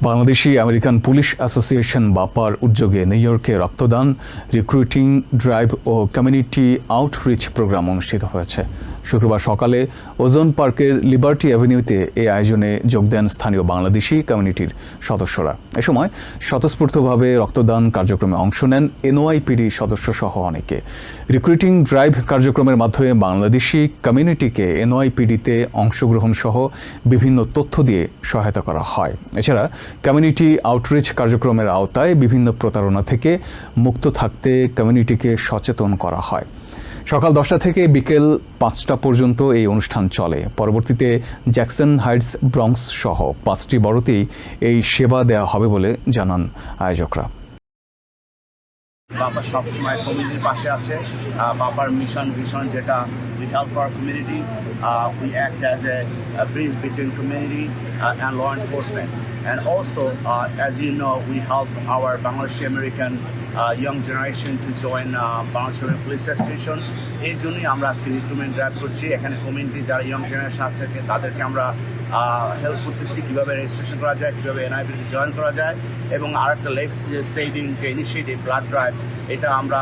Bangladeshi American police association বাপার উদ্যোগে new ইয়র্কে রক্তদান, রিক্রুটিং ড্রাইভ ও কমিউনিটি আউটরিচ প্রোগ্রাম অনুষ্ঠিত হয়েছে। শুক্রবার সকালে ওজন পার্কের লিবার্টি অ্যাভিনিউতে এই আয়োজনে যোগ দেন স্থানীয় বাংলাদেশি কমিউনিটির সদস্যরা। এ সময় স্বতঃস্ফূর্তভাবে রক্তদান কার্যক্রমে অংশ নেন এনওয়াইপিডি সদস্যসহ অনেকে। রিক্রুটিং ড্রাইভ কার্যক্রমের মাধ্যমে বাংলাদেশি কমিউনিটিকে এনওয়াইপিডিতে অংশগ্রহণ সহ বিভিন্ন তথ্য দিয়ে সহায়তা করা হয়। এছাড়া কমিউনিটি আউটরিচ কার্যক্রমের আওতায় বিভিন্ন প্রতারণা থেকে মুক্ত থাকতে কমিউনিটিকে সচেতন করা হয়। সকাল 10টা থেকে বিকেল 5টা পর্যন্ত এই অনুষ্ঠান চলে। পরবর্তীতে জ্যাকসন হাইটস ব্রঙ্কস সহ 5টি বড়তেই এই সেবা দেওয়া হবে বলে জানান আয়োজকরা। বাবা সবসময় কমিউনিটির পাশে আছে। বাবার মিশন ভিশন যেটা we help our community, we act as a bridge between community and law enforcement, and also as you know we help our Bangladeshi American young generation to join Bangladesh American Police Association. এই জন্যই আমরা আজকে recruitment drive করছি। এখানে community যারা young generation আছে তাদেরকে আমরা হেল্প করতেছি কীভাবে রেজিস্ট্রেশন করা যায়, কীভাবে এনআইপিতে জয়েন করা যায়, এবং আরেকটা লাইফ সেভিং যে ইনিশিয়েটিভ ব্লাড ড্রাইভ, এটা আমরা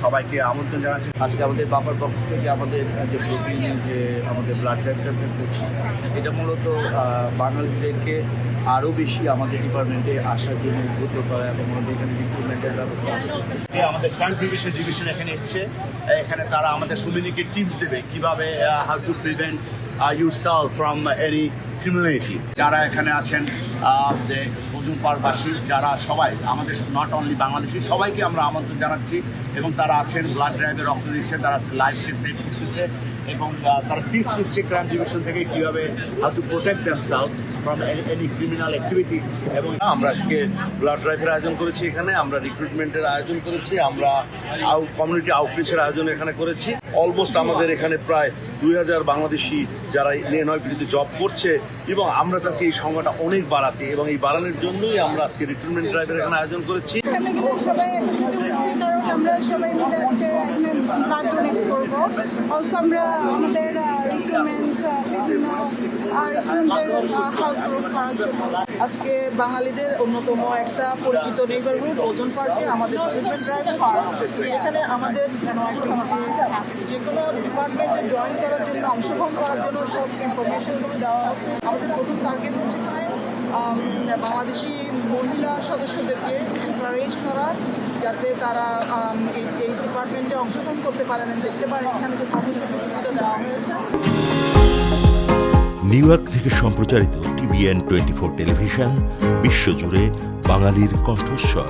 সবাইকে আমন্ত্রণ জানাচ্ছি। আজকে আমাদের বাবার পক্ষ থেকে আমাদের যে প্রোটিনে যে আমাদের ব্লাড ড্রাইভটা করছি, এটা মূলত বাঙালিদেরকে আরও বেশি আমাদের ডিপার্টমেন্টে আসার জন্য উদ্বুদ্ধ করা এবং আমাদের এখানে রিক্রুটমেন্টের ব্যবস্থা আছে। আমাদের ক্রাইম ডিভিশন এখানে এসছে। এখানে তারা আমাদের কমিউনিটি টিপস দেবে কীভাবে how to prevent yourself from any criminality. যারা এখানে আছেন ওজন পার্কবাসী যারা সবাই আমাদের নট অনলি বাংলাদেশি, সবাইকে আমরা আমন্ত্রণ জানাচ্ছি এবং তারা আছেন ব্লাড ড্রাইভে রক্ত দিচ্ছেন, তারা লাইফকে সেভ করতেছে এবং তারা টিপস দিচ্ছে ক্রাইম ডিভিশন থেকে কীভাবে how to protect themselves from any criminal activity. এবং আমরা আজকে ব্লাড ড্রাইভের আয়োজন করেছি, এখানে আমরা রিক্রুটমেন্টের আয়োজন করেছি, আমরা কমিউনিটি আউটরিচের আয়োজন এখানে করেছি। অলমোস্ট আমাদের এখানে প্রায় 2000 বাংলাদেশি যারা এনওয়াইপিডিতে জব করছে এবং আমরা চাচ্ছি এই সংখ্যাটা অনেক বাড়াতে, এবং এই বাড়ানোর জন্যই আমরা আজকে রিক্রুটমেন্ট ড্রাইভের এখানে আয়োজন করেছি। আমরা সবাই ব্লাড ডোনেট করব। অলসো আমরা আমাদের আজকে বাঙালিদের অন্যতম একটা পরিচিত নেইবারহুড ওজন পার্কে আমাদের রিক্রুটমেন্ট ড্রাইভ হচ্ছে। এখানে আমাদের যে কোনো ডিপার্টমেন্টে জয়েন করার জন্য, অংশগ্রহণ করার জন্য সব ইনফরমেশনগুলো দেওয়া হচ্ছে। আমাদের প্রথম টার্গেট হচ্ছে বাংলাদেশি মহিলা সদস্যদেরকে এনকারেজ করা, যাতে তারা এই ডিপার্টমেন্টে অংশগ্রহণ করতে পারেন, দেখতে পারেন এখানে যে কত সুযোগ সুবিধা দেওয়া হয়েছে। নিউ ইয়র্ক থেকে সম্প্রচারিত TVN 24 টেলিভিশন বিশ্বজুড়ে বাঙালির কণ্ঠস্বর।